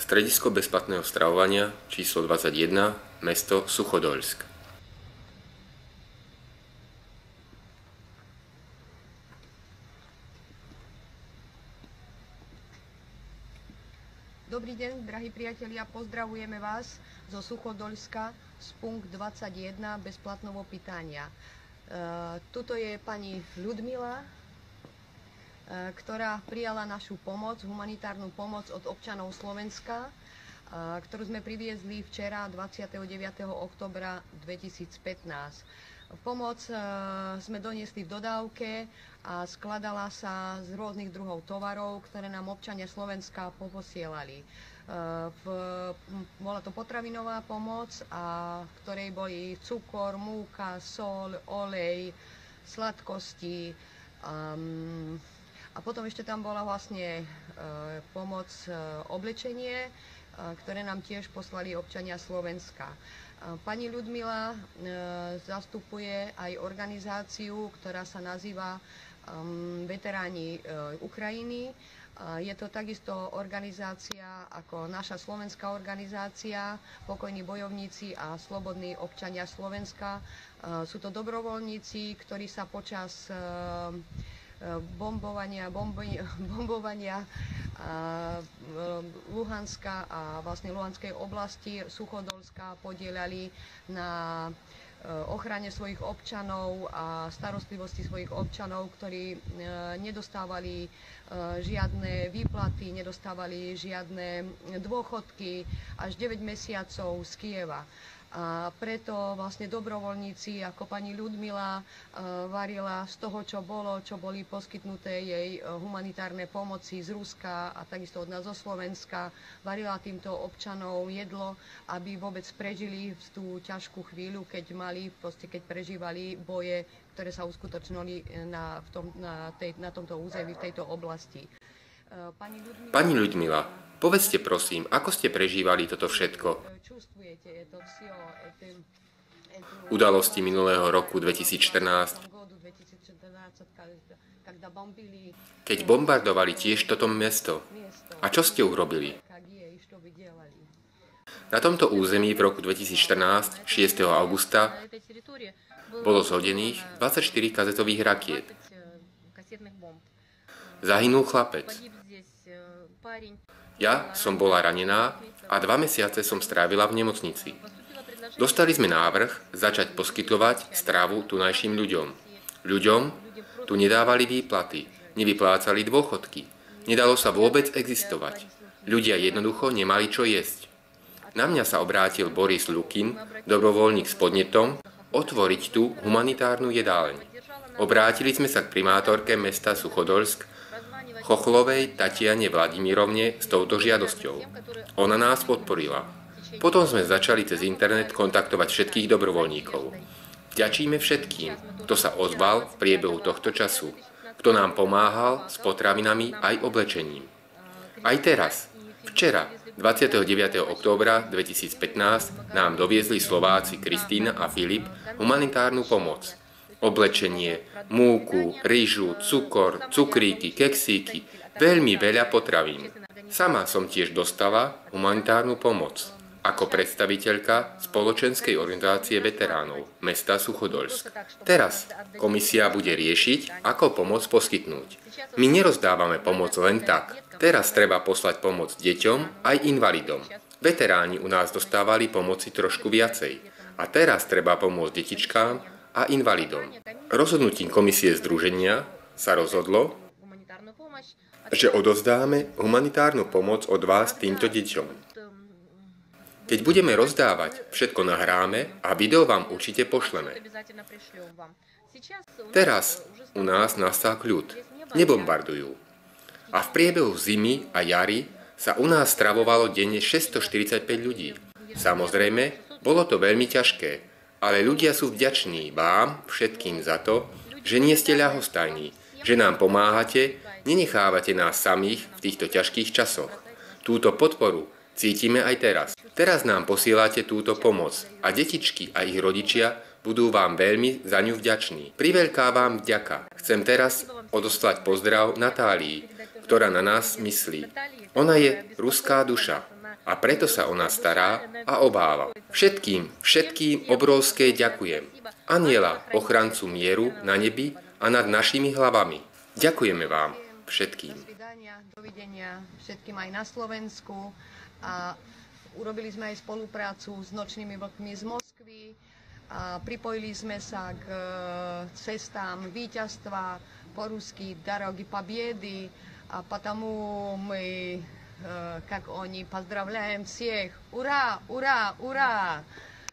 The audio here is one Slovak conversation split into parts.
Stredisko bezplatného stravovania číslo 21, mesto Suchodoľsk. Dobrý deň, drahí priatelia, pozdravujeme vás zo Suchodoľska z punkt 21 bezplatného pitania. Tuto je pani Ľudmila, ktorá prijala našu pomoc, humanitárnu pomoc od občanov Slovenska, ktorú sme priviezli včera 29. októbra 2015. Pomoc sme doniesli v dodávke a skladala sa z rôznych druhov tovarov, ktoré nám občania Slovenska poposielali. Bola to potravinová pomoc, v ktorej boli cukor, múka, soľ, olej, sladkosti. A potom ešte tam bola vlastne pomoc oblečenie, ktoré nám tiež poslali občania Slovenska. Pani Ľudmila zastupuje aj organizáciu, ktorá sa nazýva Veteráni Ukrajiny. Je to takisto organizácia ako naša slovenská organizácia, Pokojní bojovníci a slobodní občania Slovenska. Sú to dobrovoľníci, ktorí sa počas bombovania Luhanska a vlastne Luhanskej oblasti Suchodoľska podieľali na ochrane svojich občanov a starostlivosti svojich občanov, ktorí nedostávali žiadne výplaty, nedostávali žiadne dôchodky až 9 mesiacov z Kyjeva. A preto vlastne dobrovoľníci ako pani Ľudmila varila z toho, čo boli poskytnuté jej humanitárne pomoci z Ruska a takisto od nás zo Slovenska. Varila týmto občanov jedlo, aby vôbec prežili v tú ťažkú chvíľu, keď prežívali boje, ktoré sa uskutočnili na tomto území, v tejto oblasti. Pani Ľudmila, povedzte prosím, ako ste prežívali toto všetko? Udalosti minulého roku 2014, keď bombardovali tiež toto mesto. A čo ste urobili? Na tomto území v roku 2014, 6. augusta, bolo zhodených 24 kazetových rakiet. Zahynul chlapec. Ja som bola ranená a 2 mesiace som strávila v nemocnici. Dostali sme návrh začať poskytovať stravu tunajším ľuďom. Ľuďom tu nedávali výplaty, nevyplácali dôchodky. Nedalo sa vôbec existovať. Ľudia jednoducho nemali čo jesť. Na mňa sa obrátil Boris Lukin, dobrovoľník s podnetom, otvoriť tu humanitárnu jedáleň. Obrátili sme sa k primátorke mesta Suchodoľsk, Chochlovej Tatiane Vladimírovne s touto žiadosťou. Ona nás podporila. Potom sme začali cez internet kontaktovať všetkých dobrovoľníkov. Vďačíme všetkým, kto sa ozval v priebehu tohto času, kto nám pomáhal s potravinami aj oblečením. Aj teraz, včera, 29. októbra 2015, nám doviezli Slováci Kristína a Filip humanitárnu pomoc. Oblečenie, múku, rýžu, cukor, cukríky, keksíky, veľmi veľa potravín. Sama som tiež dostala humanitárnu pomoc ako predstaviteľka spoločenskej organizácie veteránov mesta Suchodoľsk. Teraz komisia bude riešiť, ako pomoc poskytnúť. My nerozdávame pomoc len tak. Teraz treba poslať pomoc deťom aj invalidom. Veteráni u nás dostávali pomoci trošku viacej. A teraz treba pomôcť detičkám a invalidom. Rozhodnutím komisie združenia sa rozhodlo, že odovzdáme humanitárnu pomoc od vás týmto deťom. Keď budeme rozdávať, všetko nahráme a video vám určite pošleme. Teraz u nás nastal kľud. Nebombardujú. A v priebehu zimy a jary sa u nás stravovalo denne 645 ľudí. Samozrejme, bolo to veľmi ťažké. Ale ľudia sú vďační vám všetkým za to, že nie ste ľahostajní, že nám pomáhate, nenechávate nás samých v týchto ťažkých časoch. Túto podporu cítime aj teraz. Teraz nám posielate túto pomoc a detičky a ich rodičia budú vám veľmi za ňu vďační. Priveľká vám vďaka. Chcem teraz odoslať pozdrav Natálii, ktorá na nás myslí. Ona je ruská duša A preto sa o nás stará a obáva. Všetkým obrovské ďakujem. Anjela, ochrancu mieru na nebi a nad našimi hlavami. Ďakujeme vám všetkým. Dovidenia všetkým aj na Slovensku. A urobili sme aj spoluprácu s Nočnými vlkmi z Moskvy. A pripojili sme sa k cestám víťazstva по-русски «Дороги победы», а потому мы, как они, поздравляем всех. Ура, ура, ура!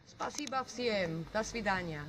Спасибо всем. До свидания.